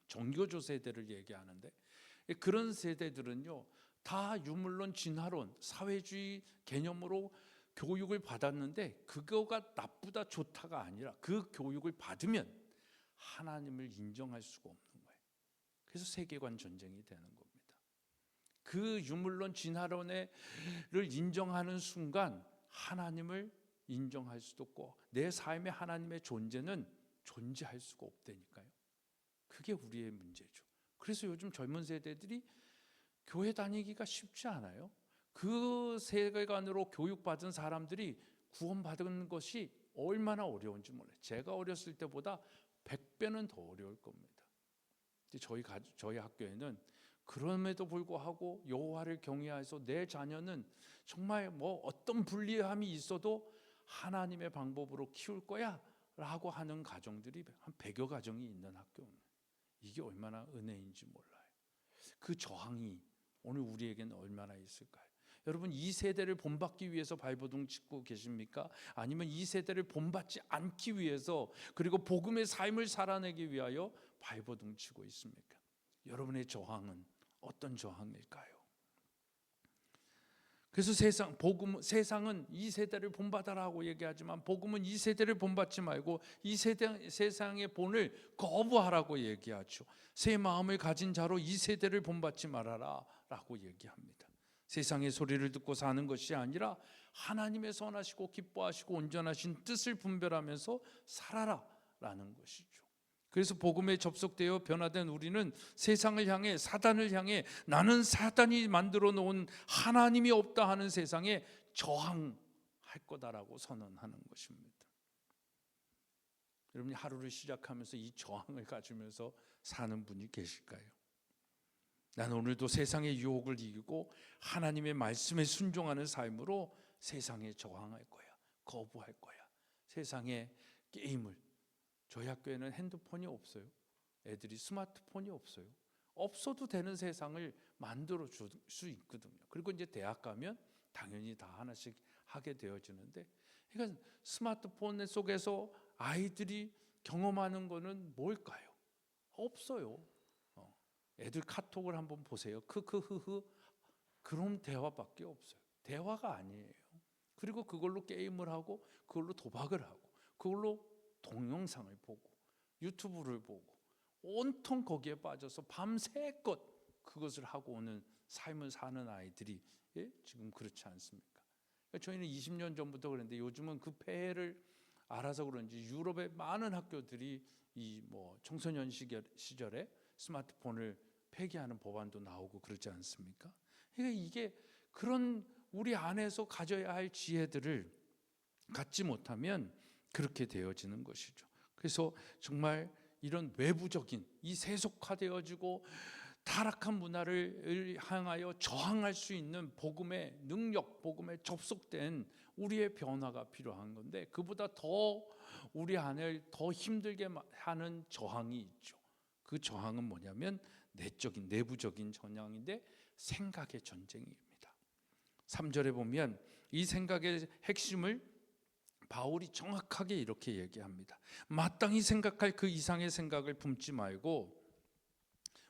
정교조 세대를 얘기하는데 그런 세대들은요 다 유물론 진화론 사회주의 개념으로 교육을 받았는데 그거가 나쁘다 좋다가 아니라 그 교육을 받으면 하나님을 인정할 수가 없는 거예요. 그래서 세계관 전쟁이 되는 겁니다. 그 유물론 진화론을 인정하는 순간 하나님을 인정할 수도 없고 내 삶에 하나님의 존재는 존재할 수가 없다니까요. 그게 우리의 문제죠. 그래서 요즘 젊은 세대들이 교회 다니기가 쉽지 않아요. 그 세계관으로 교육받은 사람들이 구원받은 것이 얼마나 어려운지 몰라요. 제가 어렸을 때보다 100배는 더 어려울 겁니다. 저희 학교에는 그럼에도 불구하고 여호와를 경외해서 내 자녀는 정말 어떤 불리함이 있어도 하나님의 방법으로 키울 거야 라고 하는 가정들이 한 100여 가정이 있는 학교입니다. 이게 얼마나 은혜인지 몰라요. 그 저항이 오늘 우리에게는 얼마나 있을까요? 여러분, 이 세대를 본받기 위해서 발버둥 치고 계십니까? 아니면 이 세대를 본받지 않기 위해서 그리고 복음의 삶을 살아내기 위하여 발버둥 치고 있습니까? 여러분의 저항은 어떤 저항일까요? 그래서 세상은 이 세대를 본받아라고 얘기하지만 복음은 이 세대를 본받지 말고 이 세상의 본을 거부하라고 얘기하죠. 새 마음을 가진 자로 이 세대를 본받지 말아라 라고 얘기합니다. 세상의 소리를 듣고 사는 것이 아니라 하나님의 선하시고 기뻐하시고 온전하신 뜻을 분별하면서 살아라 라는 것이죠. 그래서 복음에 접속되어 변화된 우리는 세상을 향해, 사단을 향해 나는 사단이 만들어 놓은 하나님이 없다 하는 세상에 저항할 거다라고 선언하는 것입니다. 여러분이 하루를 시작하면서 이 저항을 가지면서 사는 분이 계실까요? 나는 오늘도 세상의 유혹을 이기고 하나님의 말씀에 순종하는 삶으로 세상에 저항할 거야, 거부할 거야. 세상의 게임을, 저희 학교에는 핸드폰이 없어요. 애들이 스마트폰이 없어요. 없어도 되는 세상을 만들어 줄 수 있거든요. 그리고 이제 대학 가면 당연히 다 하나씩 하게 되어지는데, 그러니까 스마트폰 속에서 아이들이 경험하는 거는 뭘까요? 없어요. 애들 카톡을 한번 보세요. 크크흐흐, 그럼 대화밖에 없어요. 대화가 아니에요. 그리고 그걸로 게임을 하고 그걸로 도박을 하고 그걸로 동영상을 보고 유튜브를 보고 온통 거기에 빠져서 밤새껏 그것을 하고 오는 삶을 사는 아이들이 지금 그렇지 않습니까? 저희는 20년 전부터 그랬는데 요즘은 그 폐해를 알아서 그런지 유럽의 많은 학교들이 이 청소년 시절에 스마트폰을 폐기하는 법안도 나오고 그러지 않습니까? 그러니까 이게 그런 우리 안에서 가져야 할 지혜들을 갖지 못하면 그렇게 되어지는 것이죠. 그래서 정말 이런 외부적인 이 세속화되어지고 타락한 문화를 향하여 저항할 수 있는 복음의 능력, 복음에 접속된 우리의 변화가 필요한 건데, 그보다 더 우리 안을 더 힘들게 하는 저항이 있죠. 그 저항은 뭐냐면 내적인 내부적인 전향인데 생각의 전쟁입니다. 3절에 보면 이 생각의 핵심을 바울이 정확하게 이렇게 얘기합니다. 마땅히 생각할 그 이상의 생각을 품지 말고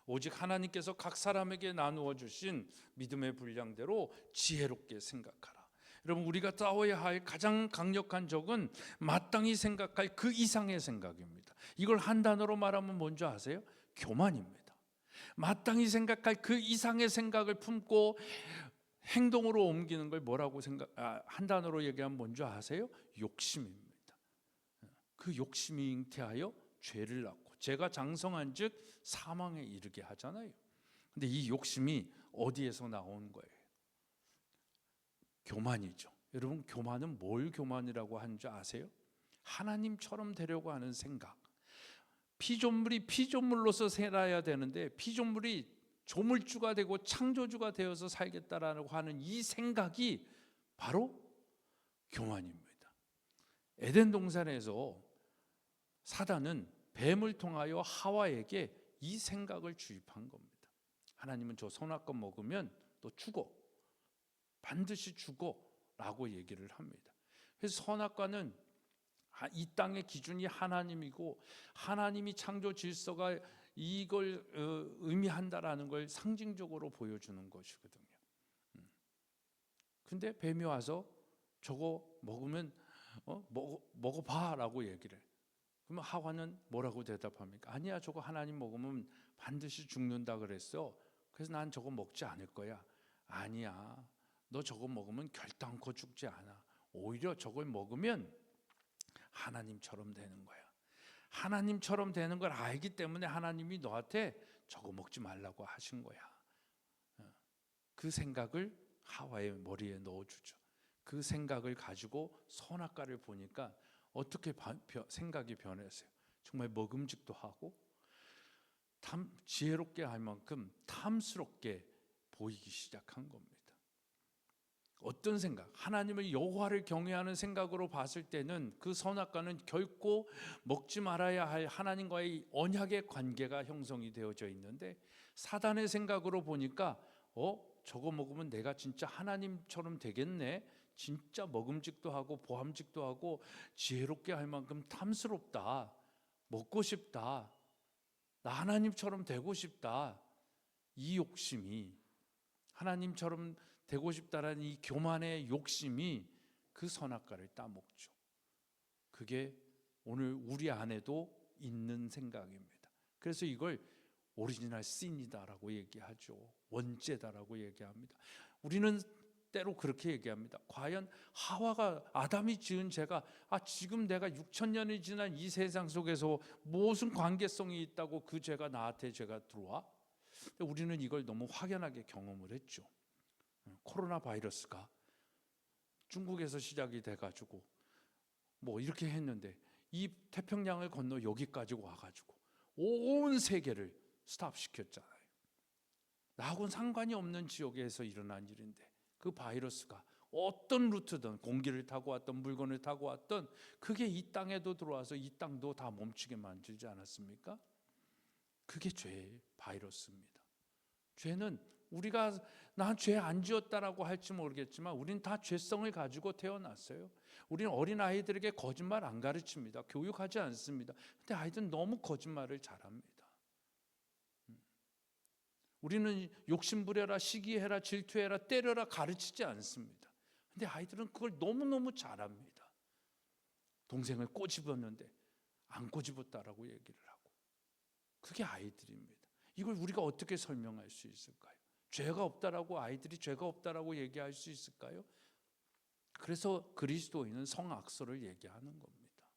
오직 하나님께서 각 사람에게 나누어 주신 믿음의 분량대로 지혜롭게 생각하라. 여러분, 우리가 싸워야 할 가장 강력한 적은 마땅히 생각할 그 이상의 생각입니다. 이걸 한 단어로 말하면 뭔지 아세요? 교만입니다. 마땅히 생각할 그 이상의 생각을 품고 행동으로 옮기는 걸 뭐라고 한 단어로 얘기하면 뭔지 아세요? 욕심입니다. 그 욕심이 잉태하여 죄를 낳고 죄가 장성한즉 사망에 이르게 하잖아요. 근데 이 욕심이 어디에서 나온 거예요? 교만이죠. 여러분, 교만은 뭘 교만이라고 하는 줄 아세요? 하나님처럼 되려고 하는 생각. 피조물이 피조물로서 살아야 되는데 피조물이 조물주가 되고 창조주가 되어서 살겠다라고 하는 이 생각이 바로 교만입니다. 에덴 동산에서 사단은 뱀을 통하여 하와에게 이 생각을 주입한 겁니다. 하나님은 저 선악과 먹으면 너 죽어, 반드시 죽어 라고 얘기를 합니다. 그래서 선악과는 이 땅의 기준이 하나님이고 하나님이 창조 질서가 이걸 의미한다라는 걸 상징적으로 보여주는 것이거든요. 근데 뱀이 와서 저거 먹으면 먹어봐라고 얘기를 해. 그러면 하와는 뭐라고 대답합니까? 아니야, 저거 하나님 먹으면 반드시 죽는다 그랬어. 그래서 난 저거 먹지 않을 거야. 아니야, 너 저거 먹으면 결단코 죽지 않아. 오히려 저걸 먹으면 하나님처럼 되는 거야. 하나님처럼 되는 걸 알기 때문에 하나님이 너한테 저거 먹지 말라고 하신 거야. 그 생각을 하와의 머리에 넣어주죠. 그 생각을 가지고 선악과를 보니까 어떻게 생각이 변했어요? 정말 먹음직도 하고 지혜롭게 할 만큼 탐스럽게 보이기 시작한 겁니다. 어떤 생각? 하나님을 여호와를 경외하는 생각으로 봤을 때는 그 선악과는 결코 먹지 말아야 할 하나님과의 언약의 관계가 형성이 되어져 있는데 사단의 생각으로 보니까 저거 먹으면 내가 진짜 하나님처럼 되겠네. 진짜 먹음직도 하고 보함직도 하고 지혜롭게 할 만큼 탐스럽다. 먹고 싶다. 나 하나님처럼 되고 싶다. 이 욕심이 하나님처럼 되고 싶다라는 이 교만의 욕심이 그 선악과를 따먹죠. 그게 오늘 우리 안에도 있는 생각입니다. 그래서 이걸 오리지널 신이다라고 얘기하죠. 원죄다라고 얘기합니다. 우리는 때로 그렇게 얘기합니다. 과연 하와가 아담이 지은 죄가 지금 내가 6,000년이 지난 이 세상 속에서 무슨 관계성이 있다고 그 죄가 나한테 죄가 들어와? 우리는 이걸 너무 확연하게 경험을 했죠. 코로나 바이러스가 중국에서 시작이 돼가지고 뭐 이렇게 했는데 이 태평양을 건너 여기까지 와가지고 온 세계를 스탑시켰잖아요. 나하고는 상관이 없는 지역에서 일어난 일인데 그 바이러스가 어떤 루트든 공기를 타고 왔던 물건을 타고 왔던 그게 이 땅에도 들어와서 이 땅도 다 멈추게 만들지 않았습니까? 그게 죄의 바이러스입니다. 죄는 우리가 난 죄 안 지었다라고 할지 모르겠지만 우리는 다 죄성을 가지고 태어났어요. 우리는 어린아이들에게 거짓말 안 가르칩니다. 교육하지 않습니다. 근데 아이들은 너무 거짓말을 잘합니다. 우리는 욕심부려라, 시기해라, 질투해라, 때려라 가르치지 않습니다. 근데 아이들은 그걸 너무너무 잘합니다. 동생을 꼬집었는데 안 꼬집었다라고 얘기를 하고. 그게 아이들입니다. 이걸 우리가 어떻게 설명할 수 있을까요? 죄가 없다라고 아이들이 죄가 없다라고 얘기할 수 있을까요? 그래서 그리스도인은 성악설을 얘기하는 겁니다.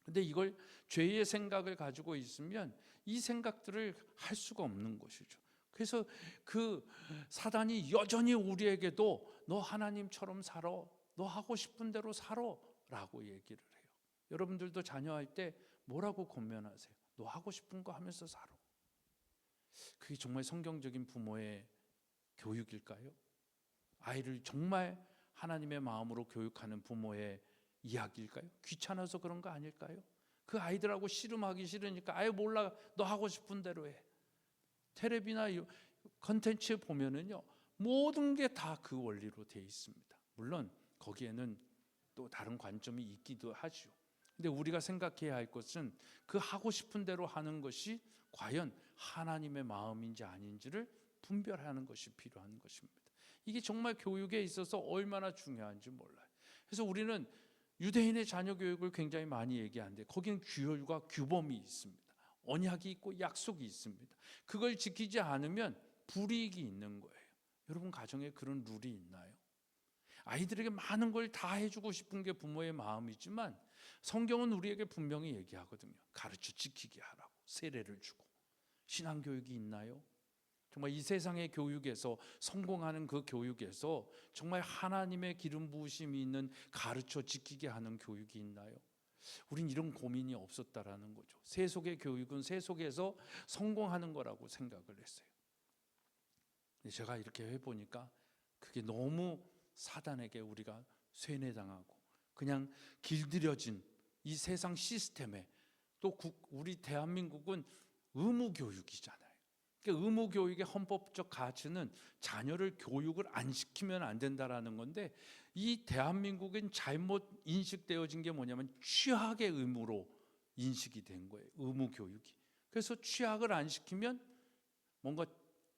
근데 이걸 죄의 생각을 가지고 있으면 이 생각들을 할 수가 없는 것이죠. 그래서 그 사단이 여전히 우리에게도 너 하나님처럼 살아, 너 하고 싶은 대로 살아 라고 얘기를 해요. 여러분들도 자녀할 때 뭐라고 권면하세요? 너 하고 싶은 거 하면서 살아. 그게 정말 성경적인 부모의 교육일까요? 아이를 정말 하나님의 마음으로 교육하는 부모의 이야기일까요? 귀찮아서 그런 거 아닐까요? 그 아이들하고 씨름하기 싫으니까 아예 몰라, 너 하고 싶은 대로 해. 텔레비나 컨텐츠 보면은요, 모든 게 다 그 원리로 돼 있습니다. 물론 거기에는 또 다른 관점이 있기도 하죠. 근데 우리가 생각해야 할 것은 그 하고 싶은 대로 하는 것이 과연 하나님의 마음인지 아닌지를 분별하는 것이 필요한 것입니다. 이게 정말 교육에 있어서 얼마나 중요한지 몰라요. 그래서 우리는 유대인의 자녀 교육을 굉장히 많이 얘기하는데 거기는 규율과 규범이 있습니다. 언약이 있고 약속이 있습니다. 그걸 지키지 않으면 불이익이 있는 거예요. 여러분 가정에 그런 룰이 있나요? 아이들에게 많은 걸 다 해주고 싶은 게 부모의 마음이지만 성경은 우리에게 분명히 얘기하거든요. 가르쳐 지키게 하라고 세례를 주고. 신앙교육이 있나요? 정말 이 세상의 교육에서 성공하는 그 교육에서 정말 하나님의 기름 부으심이 있는 가르쳐 지키게 하는 교육이 있나요? 우린 이런 고민이 없었다라는 거죠. 세속의 교육은 세속에서 성공하는 거라고 생각을 했어요. 제가 이렇게 해보니까 그게 너무 사단에게 우리가 쇠뇌당하고 그냥 길들여진 이 세상 시스템에 또 우리 대한민국은 의무교육이잖아요. 그러니까 의무교육의 헌법적 가치는 자녀를 교육을 안 시키면 안 된다라는 건데 이 대한민국은 잘못 인식되어진 게 뭐냐면 취학의 의무로 인식이 된 거예요. 의무교육이. 그래서 취학을 안 시키면 뭔가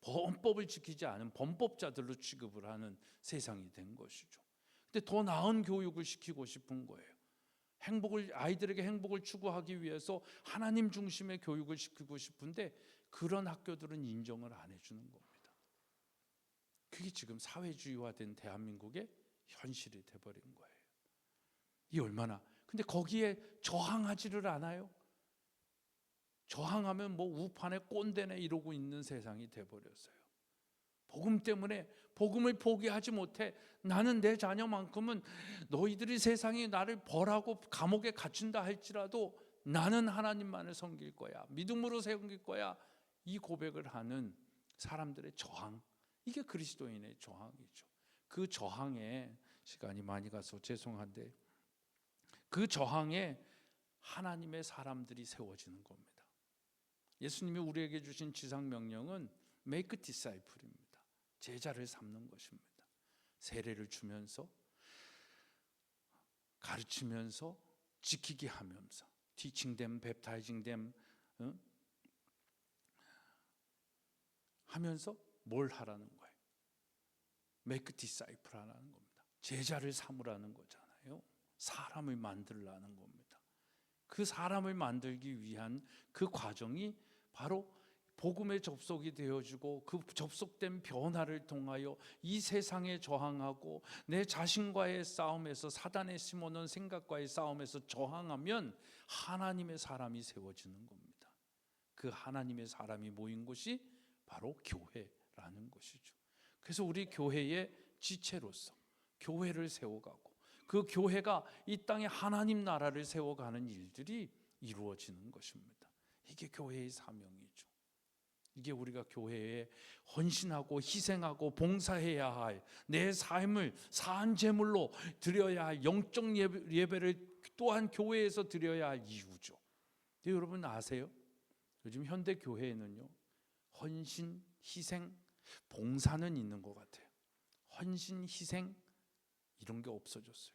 헌법을 지키지 않은 범법자들로 취급을 하는 세상이 된 것이죠. 근데 더 나은 교육을 시키고 싶은 거예요. 아이들에게 행복을 추구하기 위해서 하나님 중심의 교육을 시키고 싶은데 그런 학교들은 인정을 안 해주는 겁니다. 그게 지금 사회주의화된 대한민국의 현실이 돼버린 거예요. 이 얼마나 근데 거기에 저항하지를 않아요. 저항하면 뭐 우판에 꼰대네 이러고 있는 세상이 돼버렸어요. 복음 때문에 복음을 포기하지 못해. 나는 내 자녀만큼은 너희들이 세상이 나를 벌하고 감옥에 갇힌다 할지라도 나는 하나님만을 섬길 거야. 믿음으로 섬길 거야. 이 고백을 하는 사람들의 저항, 이게 그리스도인의 저항이죠. 그 저항에 시간이 많이 가서 죄송한데 그 저항에 하나님의 사람들이 세워지는 겁니다. 예수님이 우리에게 주신 지상 명령은 make disciple입니다. 제자를 삼는 것입니다. 세례를 주면서 가르치면서 지키게 하면서 teaching them, baptizing them 하면서 뭘 하라는 거예요? make disciple 하라는 겁니다. 제자를 삼으라는 거잖아요. 사람을 만들라는 겁니다. 그 사람을 만들기 위한 그 과정이 바로 복음에 접속이 되어지고 그 접속된 변화를 통하여 이 세상에 저항하고 내 자신과의 싸움에서 사단에 심어놓은 생각과의 싸움에서 저항하면 하나님의 사람이 세워지는 겁니다. 그 하나님의 사람이 모인 곳이 바로 교회라는 것이죠. 그래서 우리 교회의 지체로서 교회를 세워가고 그 교회가 이 땅에 하나님 나라를 세워가는 일들이 이루어지는 것입니다. 이게 교회의 사명이죠. 이게 우리가 교회에 헌신하고 희생하고 봉사해야 할 내 삶을 사한 제물로 드려야 할 영적 예배를 또한 교회에서 드려야 할 이유죠. 근데 여러분 아세요? 요즘 현대 교회에는요 헌신, 희생, 봉사는 있는 것 같아요. 헌신, 희생 이런 게 없어졌어요.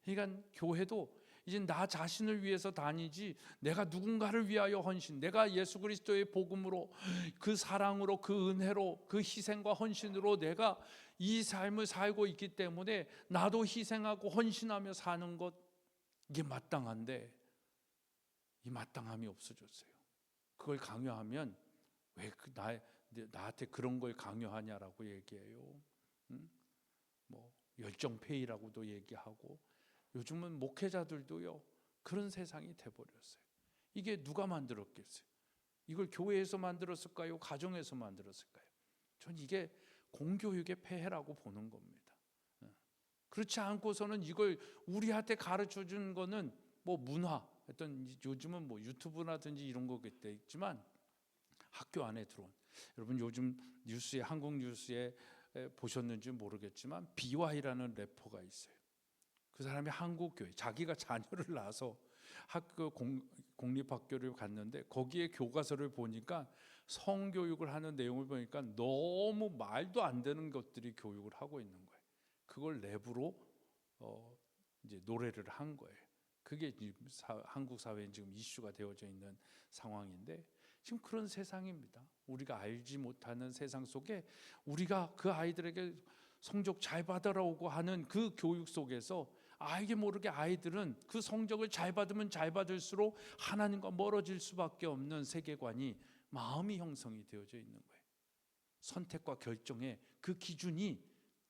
그러니까 교회도 이제 나 자신을 위해서 다니지 내가 누군가를 위하여 헌신, 내가 예수 그리스도의 복음으로 그 사랑으로 그 은혜로 그 희생과 헌신으로 내가 이 삶을 살고 있기 때문에 나도 희생하고 헌신하며 사는 것, 이게 마땅한데 이 마땅함이 없어졌어요. 그걸 강요하면 왜 나한테 그런 걸 강요하냐라고 얘기해요. 뭐 열정페이라고도 얘기하고 요즘은 목회자들도요 그런 세상이 돼버렸어요. 이게 누가 만들었겠어요? 이걸 교회에서 만들었을까요? 가정에서 만들었을까요? 전 이게 공교육의 폐해라고 보는 겁니다. 그렇지 않고서는 이걸 우리한테 가르쳐 준 거는 뭐 문화, 어떤 요즘은 뭐 유튜브라든지 이런 거겠지만 학교 안에 들어온, 여러분 요즘 뉴스에, 한국 뉴스에 보셨는지 모르겠지만 BY라는 래퍼가 있어요. 그 사람이 한국 교회, 자기가 자녀를 낳아서 학교 공립학교를 갔는데 거기에 교과서를 보니까 성교육을 하는 내용을 보니까 너무 말도 안 되는 것들이 교육을 하고 있는 거예요. 그걸 랩으로 이제 노래를 한 거예요. 그게 한국 사회에 지금 이슈가 되어져 있는 상황인데, 지금 그런 세상입니다. 우리가 알지 못하는 세상 속에 우리가 그 아이들에게 성적 잘 받으라고 하는 그 교육 속에서 알게 모르게 아이들은 그 성적을 잘 받으면 잘 받을수록 하나님과 멀어질 수밖에 없는 세계관이, 마음이 형성이 되어져 있는 거예요. 선택과 결정의 그 기준이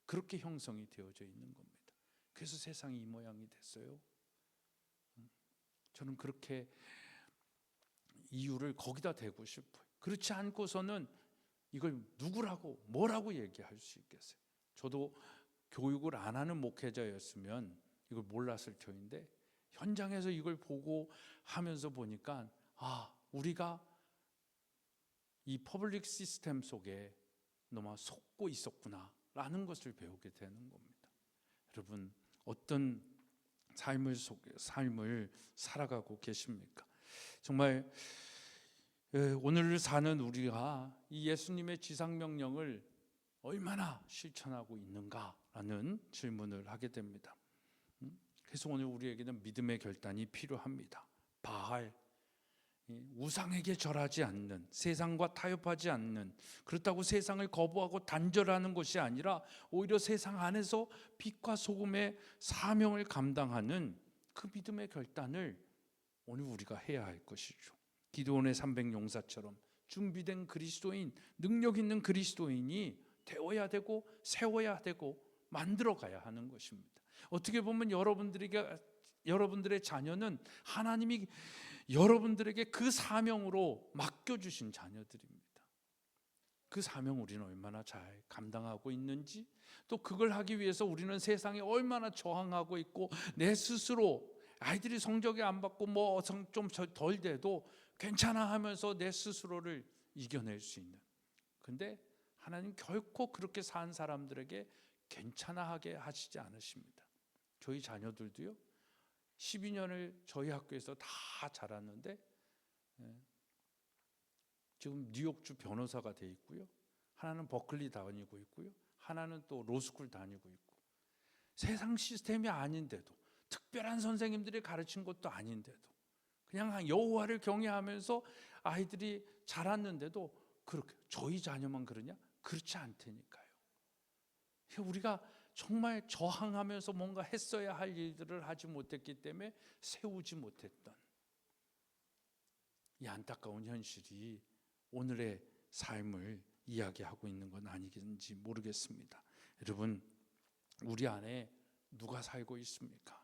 그렇게 형성이 되어져 있는 겁니다. 그래서 세상이 이 모양이 됐어요. 저는 그렇게 이유를 거기다 대고 싶어요. 그렇지 않고서는 이걸 누구라고 뭐라고 얘기할 수 있겠어요. 저도 교육을 안 하는 목회자였으면 이걸 몰랐을 터인데, 현장에서 이걸 보고 하면서 보니까 우리가 이 퍼블릭 시스템 속에 너무 속고 있었구나 라는 것을 배우게 되는 겁니다. 여러분, 어떤 삶을 살아가고 계십니까? 정말 오늘 사는 우리가 이 예수님의 지상명령을 얼마나 실천하고 있는가라는 질문을 하게 됩니다. 그래서 오늘 우리에게는 믿음의 결단이 필요합니다. 바알, 우상에게 절하지 않는, 세상과 타협하지 않는, 그렇다고 세상을 거부하고 단절하는 것이 아니라 오히려 세상 안에서 빛과 소금의 사명을 감당하는 그 믿음의 결단을 오늘 우리가 해야 할 것이죠. 기드온의 300용사처럼 준비된 그리스도인, 능력 있는 그리스도인이 되어야 되고 세워야 되고 만들어가야 하는 것입니다. 어떻게 보면 여러분들의 자녀는 하나님이 여러분들에게 그 사명으로 맡겨주신 자녀들입니다. 그 사명 우리는 얼마나 잘 감당하고 있는지, 또 그걸 하기 위해서 우리는 세상에 얼마나 저항하고 있고, 내 스스로 아이들이 성적이 안 받고 좀 덜 돼도 괜찮아 하면서 내 스스로를 이겨낼 수 있는, 근데 하나님 결코 그렇게 산 사람들에게 괜찮아하게 하시지 않으십니다. 저희 자녀들도요, 12년을 저희 학교에서 다 자랐는데 지금 뉴욕주 변호사가 돼 있고요, 하나는 버클리 다니고 있고요, 하나는 또 로스쿨 다니고 있고, 세상 시스템이 아닌데도, 특별한 선생님들이 가르친 것도 아닌데도, 그냥 여호와를 경외하면서 아이들이 자랐는데도 그렇게 저희 자녀만 그러냐? 그렇지 않다니까요. 우리가 정말 저항하면서 뭔가 했어야 할 일들을 하지 못했기 때문에 세우지 못했던 이 안타까운 현실이 오늘의 삶을 이야기하고 있는 건 아니겠는지 모르겠습니다. 여러분, 우리 안에 누가 살고 있습니까?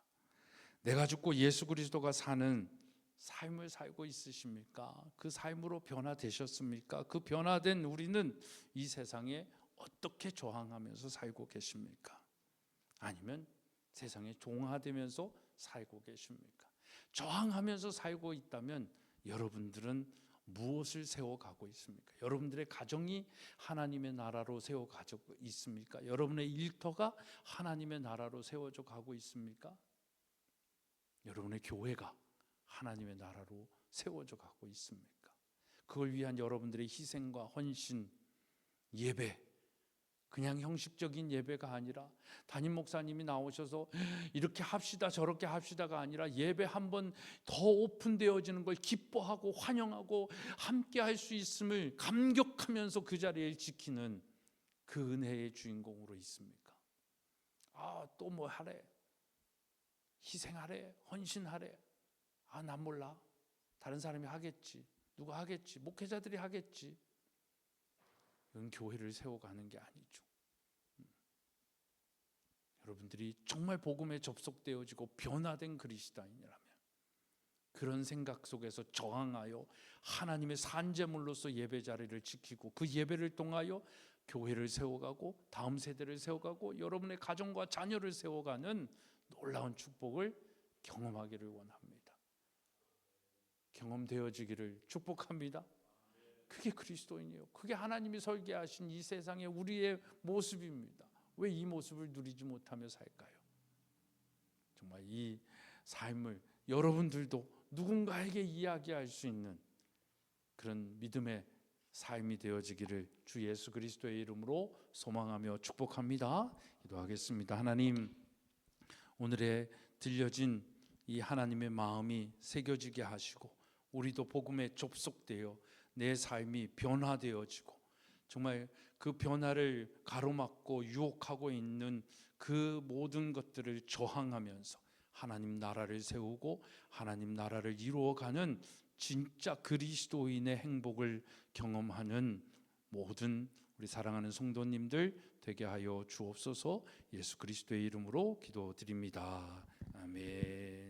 내가 죽고 예수 그리스도가 사는 삶을 살고 있으십니까? 그 삶으로 변화되셨습니까? 그 변화된 우리는 이 세상에 어떻게 저항하면서 살고 계십니까? 아니면 세상에 종화되면서 살고 계십니까? 저항하면서 살고 있다면 여러분들은 무엇을 세워가고 있습니까? 여러분들의 가정이 하나님의 나라로 세워가고 있습니까? 여러분의 일터가 하나님의 나라로 세워져 가고 있습니까? 여러분의 교회가 하나님의 나라로 세워져 가고 있습니까? 그걸 위한 여러분들의 희생과 헌신, 예배, 그냥 형식적인 예배가 아니라 담임 목사님이 나오셔서 이렇게 합시다 저렇게 합시다가 아니라 예배 한번 더 오픈되어지는 걸 기뻐하고 환영하고 함께 할 수 있음을 감격하면서 그 자리를 지키는 그 은혜의 주인공으로 있습니까? 또 뭐 하래, 희생하래, 헌신하래, 난 몰라, 다른 사람이 하겠지, 누가 하겠지, 목회자들이 하겠지. 이건 교회를 세워가는 게 아니죠. 여러분들이 정말 복음에 접속되어지고 변화된 그리스도인이라면 그런 생각 속에서 저항하여 하나님의 산재물로서 예배 자리를 지키고 그 예배를 통하여 교회를 세워가고 다음 세대를 세워가고 여러분의 가정과 자녀를 세워가는 놀라운 축복을 경험하기를 원합니다. 경험되어지기를 축복합니다. 그게 그리스도인이에요. 그게 하나님이 설계하신 이 세상의 우리의 모습입니다. 왜 이 모습을 누리지 못하며 살까요? 정말 이 삶을 여러분들도 누군가에게 이야기할 수 있는 그런 믿음의 삶이 되어지기를 주 예수 그리스도의 이름으로 소망하며 축복합니다. 기도하겠습니다. 하나님, 오늘에 들려진 이 하나님의 마음이 새겨지게 하시고 우리도 복음에 접속되어 내 삶이 변화되어지고 정말 그 변화를 가로막고 유혹하고 있는 그 모든 것들을 저항하면서 하나님 나라를 세우고 하나님 나라를 이루어가는 진짜 그리스도인의 행복을 경험하는 모든 우리 사랑하는 성도님들 되게 하여 주옵소서. 예수 그리스도의 이름으로 기도드립니다. 아멘.